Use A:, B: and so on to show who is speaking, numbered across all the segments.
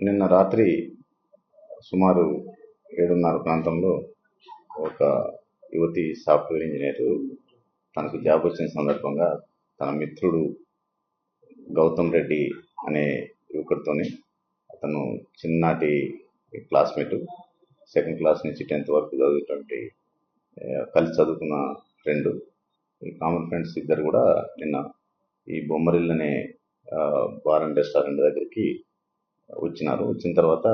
A: నిన్న రాత్రి సుమారు 7:30 ప్రాంతంలో ఒక యువతి సాఫ్ట్వేర్ ఇంజనీర్ తనకు జాబ్ వచ్చిన సందర్భంగా తన మిత్రుడు గౌతమ్ రెడ్డి అనే యువకుడితోని, అతను చిన్ననాటి క్లాస్మేట్, సెకండ్ క్లాస్ నుంచి 10th వరకు చదివేటువంటి కలిసి చదువుకున్న ఫ్రెండ్. ఈ కామన్ ఫ్రెండ్స్ ఇద్దరు కూడా నిన్న ఈ బొమ్మరిల్ అనే బార్ అండ్ రెస్టారెంట్ దగ్గరికి వచ్చినారు. వచ్చిన తర్వాత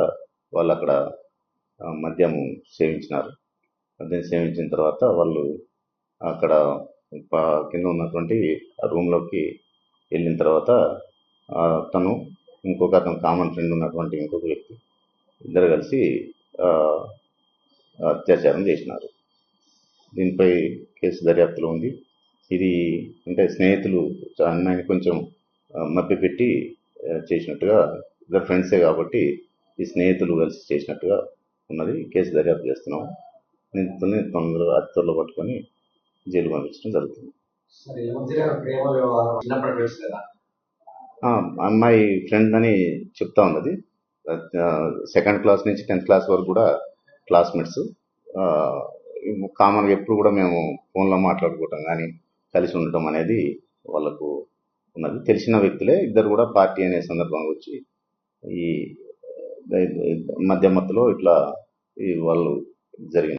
A: వాళ్ళు అక్కడ మద్యం సేవించినారు. మద్యం సేవించిన తర్వాత వాళ్ళు అక్కడ కింద ఉన్నటువంటి రూమ్లోకి వెళ్ళిన తర్వాత తను అతను కామన్ ఫ్రెండ్ ఉన్నటువంటి ఇంకొక వ్యక్తి ఇద్దరు కలిసి అత్యాచారం చేసినారు. దీనిపై కేసు దర్యాప్తులో ఉంది. ఇది అంటే స్నేహితులు అమ్మాయిని కొంచెం మభ్యపెట్టి చేసినట్టుగా, ఇద్దరు ఫ్రెండ్సే కాబట్టి ఈ స్నేహితులు కలిసి చేసినట్టుగా ఉన్నది. కేసు దర్యాప్తు చేస్తున్నాము. నిందితుల్ని తొందరగా అతి త్వరలో పట్టుకొని జైలు పంపించడం జరుగుతుంది. అమ్మాయి ఫ్రెండ్ అని చెప్తా ఉన్నది. సెకండ్ క్లాస్ నుంచి 10th క్లాస్ వరకు కూడా క్లాస్మేట్స్. కామన్గా ఎప్పుడు కూడా మేము ఫోన్లో మాట్లాడుకోవటం కానీ కలిసి ఉండటం అనేది వాళ్ళకు ఉన్నది. తెలిసిన వ్యక్తులే ఇద్దరు కూడా పార్టీ అనే సందర్భంగా వచ్చి ఈ మధ్య మత్తులో ఇట్లా వాళ్ళు జరిగింది.